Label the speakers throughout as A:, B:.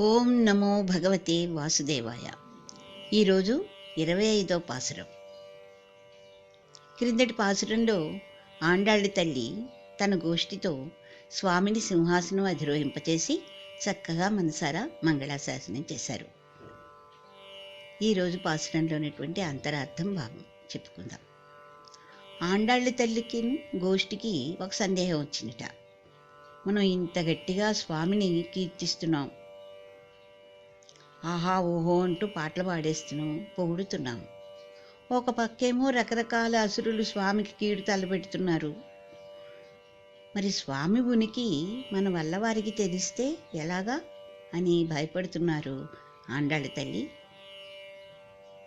A: ఓం నమో భగవతే వాసుదేవాయ. ఈరోజు 25వ పాసురం. క్రిందటి పాసురంలో ఆండాళ్ళి తల్లి తన గోష్ఠితో స్వామిని సింహాసనం అధిరోహింపచేసి చక్కగా మనసారా మంగళాశాసనం చేశారు. ఈరోజు పాసురంలోనేటువంటి అంతరార్థం భాగం చెప్పుకుందాం. ఆండాళ్ళి తల్లికి గోష్ఠికి ఒక సందేహం వచ్చినట. మనం ఇంత గట్టిగా స్వామిని కీర్తిస్తున్నాం, ఆహా ఓహో అంటూ పాటలు పాడేస్తున్నాం, పొగుడుతున్నాం. ఒక పక్కేమో రకరకాల అసురులు స్వామికి కీడు తలపెడుతున్నారు. మరి స్వామి ఉనికి మన వల్ల వారికి తెలిస్తే ఎలాగా అని భయపడుతున్నారు ఆండాళ్ళ తల్లి,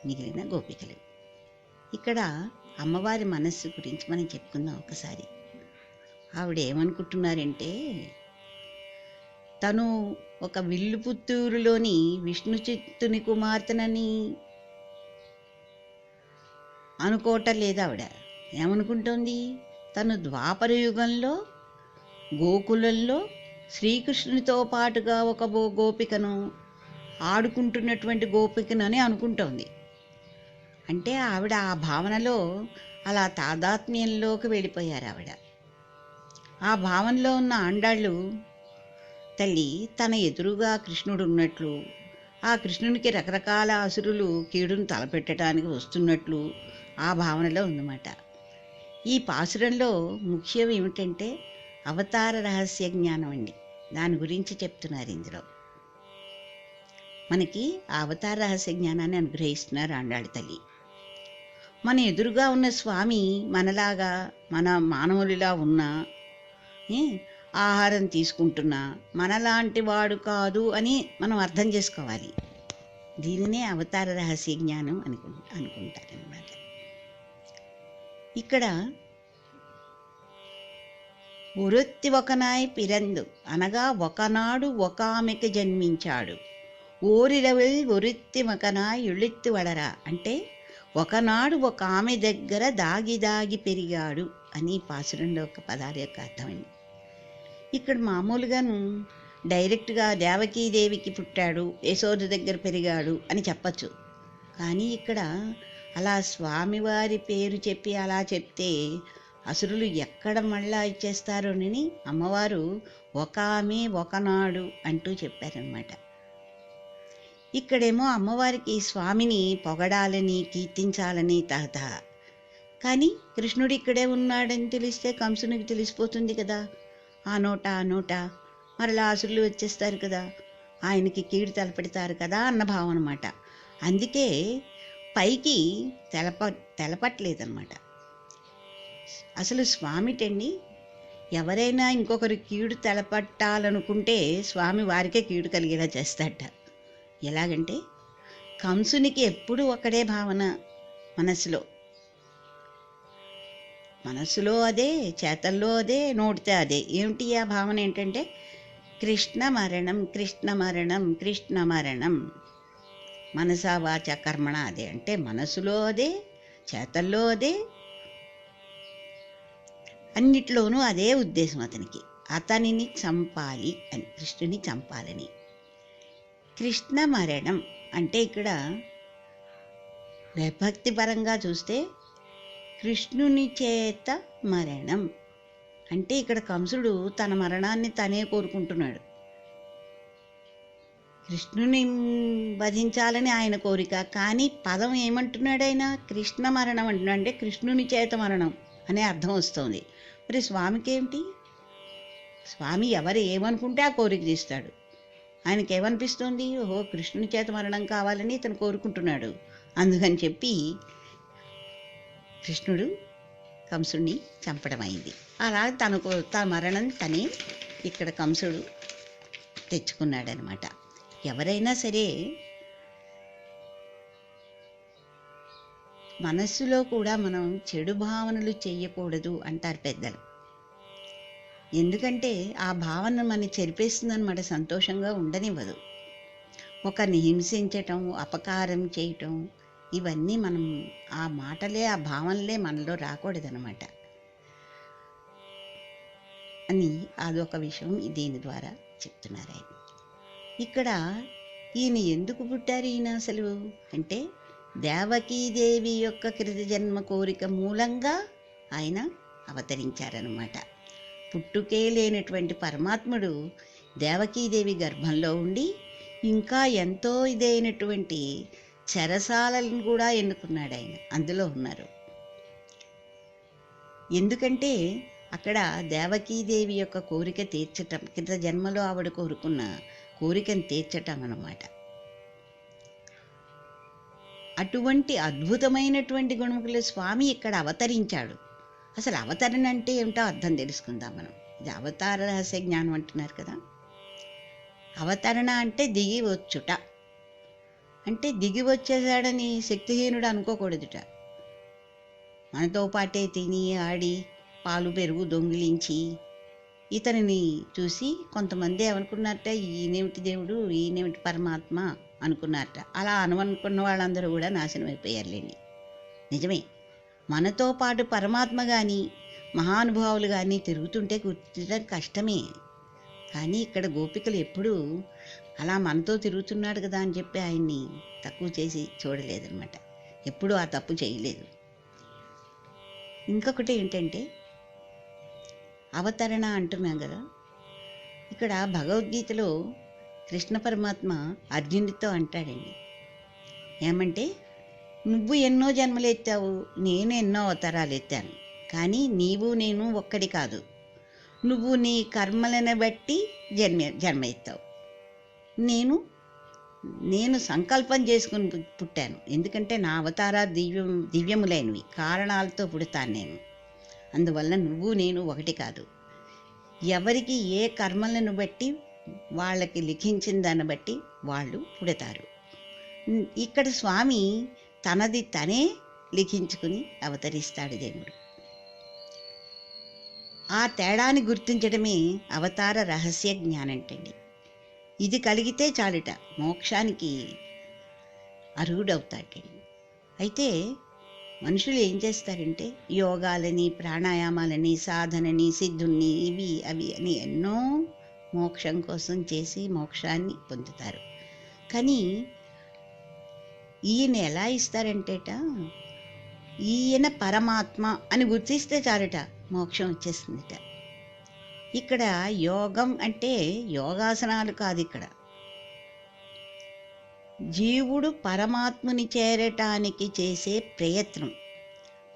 A: మిగిలిన గోపికలు. ఇక్కడ అమ్మవారి మనస్సు గురించి మనం చెప్పుకుందాం ఒకసారి. ఆవిడ ఏమనుకుంటున్నారంటే, తను ఒక విల్లుపుత్తూరులోని విష్ణు చిత్తుని కుమార్తెనని అనుకోవటం లేదు. ఆవిడ ఏమనుకుంటోంది, తను ద్వాపర యుగంలో గోకులంలో శ్రీకృష్ణునితో పాటుగా ఒక గోపికను ఆడుకుంటున్నటువంటి గోపికనని అనుకుంటోంది. అంటే ఆవిడ ఆ భావనలో అలా తాదాత్మ్యంలోకి వెళ్ళిపోయారు ఆవిడ. ఆ భావనలో ఉన్న ఆండాళ్ళు తల్లి తన ఎదురుగా కృష్ణుడు ఉన్నట్లు, ఆ కృష్ణునికి రకరకాల అసురులు కీడును తలపెట్టడానికి వస్తున్నట్లు ఆ భావనలో ఉందన్నమాట. ఈ పాసురంలో ముఖ్యం ఏమిటంటే అవతార రహస్య జ్ఞానం అండి. దాని గురించి చెప్తున్నారు ఇందులో. మనకి ఆ అవతార రహస్య జ్ఞానాన్ని అనుగ్రహిస్తున్నారు ఆండాళ్ళ తల్లి. మన ఎదురుగా ఉన్న స్వామి మనలాగా మన మానవుడిలా ఉన్నా, ఆహారం తీసుకుంటున్నా మనలాంటి వాడు కాదు అని మనం అర్థం చేసుకోవాలి. దీనినే అవతార రహస్య జ్ఞానం అనుకుంటారనమాట. ఇక్కడ ఒరొత్తి ఒకనాయ్ పిరందు అనగా ఒకనాడు ఒక ఆమెకి జన్మించాడు, ఓరిరవిల్ ఒరిత్తి మకనాయ్ ఎళ్ళెత్తి వడరా అంటే ఒకనాడు ఒక ఆమె దగ్గర దాగి దాగి పెరిగాడు అని పాసురంలో ఒక పదాల యొక్క అర్థమండి. ఇక్కడ మామూలుగాను డైరెక్ట్గా దేవకీదేవికి పుట్టాడు, యశోద దగ్గర పెరిగాడు అని చెప్పచ్చు. కానీ ఇక్కడ అలా స్వామివారి పేరు చెప్పి అలా చెప్తే అసురులు ఎక్కడ మళ్ళా ఇచ్చేస్తారోనని అమ్మవారు ఒక ఆమె ఒకనాడు అంటూ చెప్పారనమాట. ఇక్కడేమో అమ్మవారికి స్వామిని పొగడాలని కీర్తించాలని తహత. కానీ కృష్ణుడు ఇక్కడే ఉన్నాడని తెలిస్తే కంసునికి తెలిసిపోతుంది కదా. ఆ నోట మరలా అసురులు వచ్చేస్తారు కదా, ఆయనకి కీడు తలపెడతారు కదా అన్న భావం అన్నమాట. అందుకే పైకి తెలపట్లేదన్నమాట. అసలు స్వామిటండి ఎవరైనా ఇంకొకరి కీడు తెలపట్టాలనుకుంటే స్వామి వారికే కీడు కలిగేలా చేస్తాడట. ఎలాగంటే కంసునికి ఎప్పుడు ఒకడే భావన, మనసులో అదే, చేతల్లో అదే, నోటితే అదే. ఏమిటి ఆ భావన ఏంటంటే కృష్ణ మరణం కృష్ణ మరణం కృష్ణ మరణం, మనసా వాచ కర్మణ అదే. అంటే మనసులో అదే, చేతల్లో అదే, అన్నిట్లోనూ అదే ఉద్దేశం అతనికి. అతనిని చంపాలి అని, కృష్ణుని చంపాలని. కృష్ణ మరణం అంటే ఇక్కడ విభక్తి పరంగా చూస్తే కృష్ణుని చేత మరణం అంటే ఇక్కడ కంసుడు తన మరణాన్ని తనే కోరుకుంటున్నాడు. కృష్ణుని వధించాలని ఆయన కోరిక, కానీ పదం ఏమంటున్నాడు ఆయన, కృష్ణ మరణం అంటున్నాడు. అంటే కృష్ణుని చేత మరణం అనే అర్థం వస్తుంది. మరి స్వామికి ఏమిటి, స్వామి ఎవరు ఏమనుకుంటే ఆ కోరిక తీస్తాడు. ఆయనకి ఏమనిపిస్తుంది, ఓహో కృష్ణుని చేత మరణం కావాలని ఇతను కోరుకుంటున్నాడు. అందుకని చెప్పి కృష్ణుడు కంసుడిని చంపడం అయింది. అలా తన మరణం తనే ఇక్కడ కంసుడు తెచ్చుకున్నాడనమాట. ఎవరైనా సరే మనస్సులో కూడా మనం చెడు భావనలు చెయ్యకూడదు అంటారు పెద్దలు. ఎందుకంటే ఆ భావన మన చెరిపేస్తుందన్నమాట, సంతోషంగా ఉండనివ్వదు. ఒకరిని హింసించటం, అపకారం చేయటం, ఇవన్నీ మనం ఆ మాటలే ఆ భావనలే మనలో రాకూడదనమాట అని అదొక విషయం దీని ద్వారా చెప్తున్నారు ఆయన. ఇక్కడ ఈయన ఎందుకు పుట్టారు ఈయన అసలు అంటే దేవకీదేవి యొక్క కృతజన్మ కోరిక మూలంగా ఆయన అవతరించారనమాట. పుట్టుకే లేనటువంటి పరమాత్ముడు దేవకీదేవి గర్భంలో ఉండి ఇంకా ఎంతో ఇదైనటువంటి చెరసాలను కూడా ఎన్నుకున్నాడు ఆయన, అందులో ఉన్నారు. ఎందుకంటే అక్కడ దేవకీదేవి యొక్క కోరిక తీర్చటం, క్రిత జన్మలో ఆవిడ కోరుకున్న కోరికను తీర్చటం అన్నమాట. అటువంటి అద్భుతమైనటువంటి గుణముల స్వామి ఇక్కడ అవతరించాడు. అసలు అవతరణ అంటే ఏమిటో అర్థం తెలుసుకుందాం మనం. ఇది అవతార రహస్య జ్ఞానం అంటున్నారు కదా. అవతరణ అంటే దిగి వచ్చుట, అంటే దిగి వచ్చేసాడని శక్తిహీనుడు అనుకోకూడదుట. మనతో పాటే తిని ఆడి పాలు పెరుగు దొంగిలించి ఇతనిని చూసి కొంతమంది ఏమనుకున్నారట, ఈయనేమిటి దేవుడు, ఈయనేమిటి పరమాత్మ అనుకున్నారట. అలా అనుకున్న వాళ్ళందరూ కూడా నాశనం అయిపోయారులేండి. నిజమే, మనతో పాటు పరమాత్మ కానీ మహానుభావులు కానీ తిరుగుతుంటే గుర్తించడం కష్టమే. కానీ ఇక్కడ గోపికలు ఎప్పుడూ అలా మనతో తిరుగుతున్నాడు కదా అని చెప్పి ఆయన్ని తక్కువ చేసి చూడలేదన్నమాట. ఎప్పుడూ ఆ తప్పు చేయలేదు. ఇంకొకటి ఏంటంటే అవతరణ అంటున్నాం కదా, ఇక్కడ భగవద్గీతలో కృష్ణ పరమాత్మ అర్జునుడితో అంటాడండి, ఏమంటే నువ్వు ఎన్నో జన్మలు ఎత్తావు, నేను ఎన్నో అవతారాలు ఎత్తాను, కానీ నీవు నేను ఒక్కడి కాదు. నువ్వు నీ కర్మలను బట్టి జన్మ ఎత్తావు. నేను సంకల్పం చేసుకుని పుట్టాను, ఎందుకంటే నా అవతారాలు దివ్యములైనవి, కారణాలతో పుడతాను నేను. అందువల్ల నువ్వు నేను ఒకటి కాదు. ఎవరికి ఏ కర్మలను బట్టి వాళ్ళకి లిఖించిన దాన్ని బట్టి వాళ్ళు పుడతారు. ఇక్కడ స్వామి తనది తనే లిఖించుకుని అవతరిస్తాడు దేవుడు. ఆ తేడాన్ని గుర్తించడమే అవతార రహస్య జ్ఞానం అంటండి. ఇది కలిగితే చాలుట మోక్షానికి అర్హుడవుతాడండి. అయితే మనుషులు ఏం చేస్తారంటే యోగాలని, ప్రాణాయామాలని, సాధనని, సిద్ధుల్ని, ఇవి అవి అని ఎన్నో మోక్షం కోసం చేసి మోక్షాన్ని పొందుతారు. కానీ ఈయన ఎలా ఇస్తారంటేట, ఈయన పరమాత్మ అని గుర్తిస్తే చాలుట మోక్షం వచ్చేస్తుందిట. ఇక్కడ యోగం అంటే యోగాసనాలు కాదు, ఇక్కడ జీవుడు పరమాత్ముని చేరటానికి చేసే ప్రయత్నం.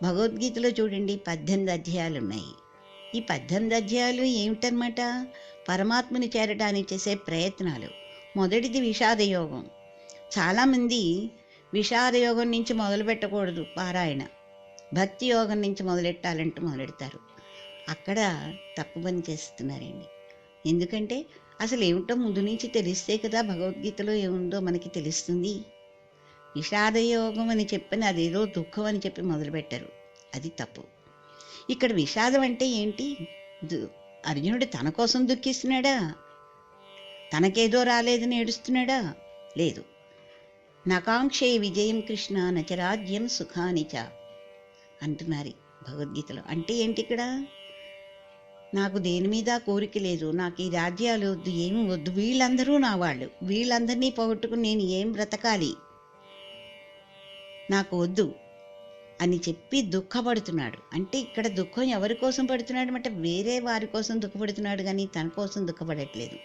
A: భగవద్గీతలో చూడండి 18 అధ్యాయాలు ఉన్నాయి. ఈ 18 అధ్యాయాలు ఏమిటనమాట, పరమాత్ముని చేరటానికి చేసే ప్రయత్నాలు. మొదటిది విషాదయోగం. చాలామంది విషాదయోగం నుంచి మొదలు పెట్టకూడదు పారాయణ, భక్తి యోగం నుంచి మొదలెట్టాలంటూ మొదలెడతారు. అక్కడ తప్పు పని చేస్తున్నారండి. ఎందుకంటే అసలు ఏమిటో ముందు నుంచి తెలిస్తే కదా భగవద్గీతలో ఏముందో మనకి తెలుస్తుంది. విషాదయోగం అని చెప్పిన అదేదో దుఃఖం అని చెప్పి మొదలుపెట్టారు, అది తప్పు. ఇక్కడ విషాదం అంటే ఏంటి, అర్జునుడు తన కోసం దుఃఖిస్తున్నాడా, తనకేదో రాలేదని ఏడుస్తున్నాడా? లేదు. నకాంక్షే విజయం కృష్ణ నచరాజ్యం సుఖానిచ అంటున్నారు భగవద్గీతలో. అంటే ఏంటి, ఇక్కడ నాకు దేని మీద కోరిక లేదు, నాకు ఈ రాజ్యాలు వద్దు, ఏమి వద్దు, వీళ్ళందరూ నా వాళ్ళు, వీళ్ళందరినీ పోగొట్టుకుని నేను ఏం బ్రతకాలి, నాకు వద్దు అని చెప్పి దుఃఖపడుతున్నాడు. అంటే ఇక్కడ దుఃఖం ఎవరి కోసం పడుతున్నాడు అంటే వేరే వారి కోసం దుఃఖపడుతున్నాడు, కానీ తన కోసం దుఃఖపడట్లేదు.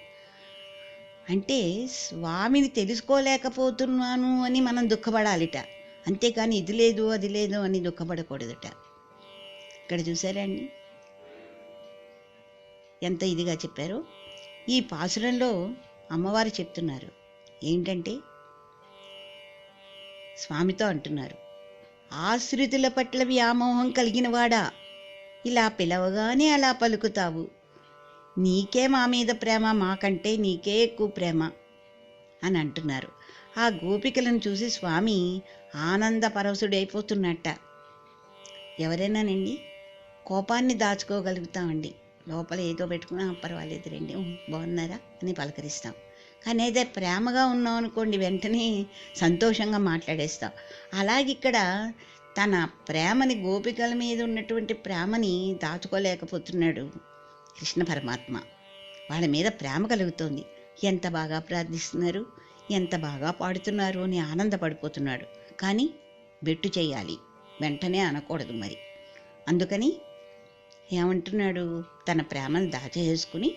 A: అంటే స్వామిని తెలుసుకోలేకపోతున్నాను అని మనం దుఃఖపడాలిట, అంతేకాని ఇది లేదు అది లేదు అని దుఃఖపడకూడదుట. ఇక్కడ చూసారా అండి ఎంత ఇదిగా చెప్పారో. ఈ పాసురంలో అమ్మవారు చెప్తున్నారు ఏంటంటే, స్వామితో అంటున్నారు, ఆశ్రితుల పట్ల వ్యామోహం కలిగినవాడా, ఇలా పిలవగానే అలా పలుకుతావు, నీకే మా మీద ప్రేమ, మాకంటే నీకే ఎక్కువ ప్రేమ అని అంటున్నారు. ఆ గోపికలను చూసి స్వామి ఆనంద పరవశుడైపోతున్నట్ట. ఎవరైనానండి కోపాన్ని దాచుకోగలుగుతామండి, లోపల ఏదో పెట్టుకున్నా పర్వాలేదు రండి బాగున్నారా అని పలకరిస్తాం. కానీ ఏదో ప్రేమగా ఉన్నాం అనుకోండి వెంటనే సంతోషంగా మాట్లాడేస్తాం. అలాగే ఇక్కడ తన ప్రేమని, గోపికల మీద ఉన్నటువంటి ప్రేమని దాచుకోలేకపోతున్నాడు కృష్ణ పరమాత్మ. వాళ్ళ మీద ప్రేమ కలుగుతోంది. ఎంత బాగా ప్రార్థిస్తున్నారు, ఎంత బాగా పాడుతున్నారు అని ఆనందపడిపోతున్నాడు. కానీ బెట్టు చేయాలి, వెంటనే అనకూడదు మరి. అందుకని ఏమంటున్నాడు, తన ప్రేమను దాచేసుకుని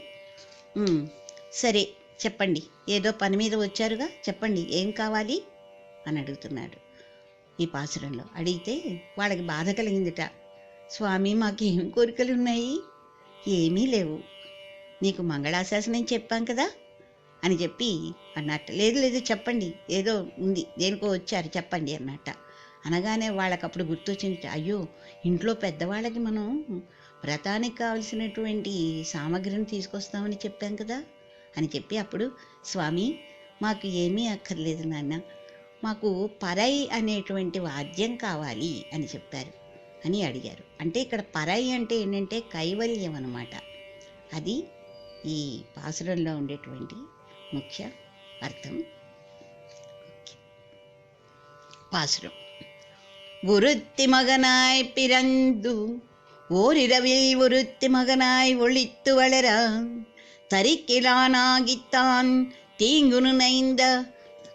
A: సరే చెప్పండి, ఏదో పని మీద వచ్చారుగా, చెప్పండి ఏం కావాలి అని అడుగుతున్నాడు. ఈ పాసురంలో అడిగితే వాళ్ళకి బాధ కలిగిందిట. స్వామి, మాకేం కోరికలు ఉన్నాయి? ఏమీ లేవు, నీకు మంగళాశాసనం చెప్పాం కదా అని చెప్పి అన్నట్ట. లేదు లేదు చెప్పండి, ఏదో ఉంది, దేనికో వచ్చారు చెప్పండి అన్నట్ట. అనగానే వాళ్ళకప్పుడు గుర్తొచ్చింది, అయ్యో ఇంట్లో పెద్దవాళ్ళకి మనం వ్రతానికి కావలసినటువంటి సామగ్రిని తీసుకొస్తామని చెప్పాం కదా అని చెప్పి, అప్పుడు స్వామి మాకు ఏమీ అక్కర్లేదు నాన్న, మాకు పరై అనేటువంటి వాద్యం కావాలి అని చెప్పారు అని అడిగారు. అంటే ఇక్కడ పరై అంటే ఏంటంటే కైవల్యం అన్నమాట. అది ఈ పాసురంలో ఉండేటువంటి ముఖ్య అర్థం. பாசுரம். ஒருத்தி மகனாய் பிறந்து ஓரிரவில் ஒருத்தி மகனாய் ஒளித்து வளர தரிக்கிலானாகித்தான் தீங்கு நினைந்த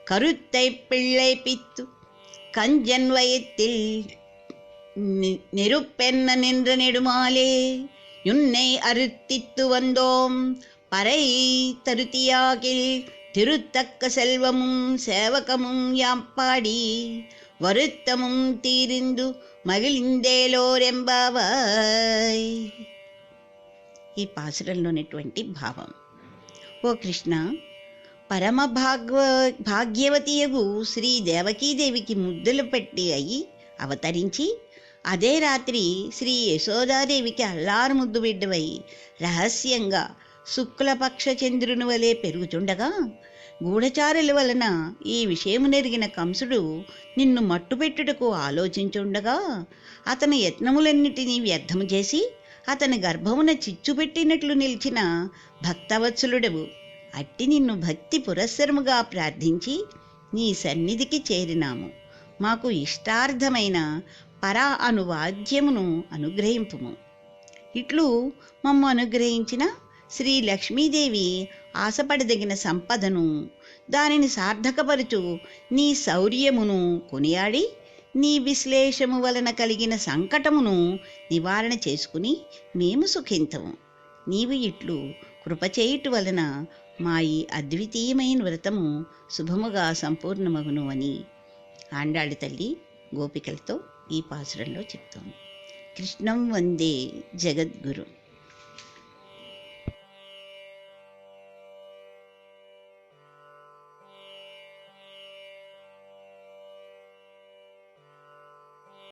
A: கருத்தை பிள்ளை பித்து கஞ்சன் வயத்தில் நெருப்பென்ன நின்ற நெடுமாலே யுன்னை அறுத்தித்து வந்தோம் பறை தருத்தியாகில் திருத்தக்க செல்வமும் சேவகமும் யாப்பாடி வருத்தமும் తీరిందు మగిలిందేలోరెంబావాయ్. ఈ పాసురంలోనేటువంటి భావం. ఓ కృష్ణ, పరమ భాగ్యవతియగు శ్రీ దేవకీదేవికి ముద్దులు పెట్టి అయి అవతరించి, అదే రాత్రి శ్రీ యశోదాదేవికి అల్లారు ముద్దు బిడ్డవై రహస్యంగా శుక్లపక్ష చంద్రుని వలె పెరుగుచుండగా, గూఢచారుల వలన ఈ విషయము నెరిగిన కంసుడు నిన్ను మట్టుపెట్టుటకు ఆలోచించుండగా, అతని యత్నములన్నిటినీ వ్యర్థము చేసి అతని గర్భమున చిచ్చుపెట్టినట్లు నిలిచిన భక్తవత్సలుడవు. అట్టి నిన్ను భక్తి పురస్సరముగా ప్రార్థించి నీ సన్నిధికి చేరినాము. మాకు ఇష్టార్థమైన పరా అను వాద్యమును అనుగ్రహింపుము. ఇట్లు మమ్ము అనుగ్రహించిన శ్రీ లక్ష్మీదేవి ఆశపడదగిన సంపదను, దానిని సార్థకపరుచు నీ శౌర్యమును కొనియాడి, నీ విశ్లేషము వలన కలిగిన సంకటమును నివారణ చేసుకుని మేము సుఖింతము. నీవు ఇట్లు కృపచేయుట వలన మా ఈ అద్వితీయమైన వ్రతము శుభముగా సంపూర్ణమగును అని ఆండాళ్ళ తల్లి గోపికలతో ఈ పాసురంలో చెప్తోంది. కృష్ణం వందే జగద్గురు.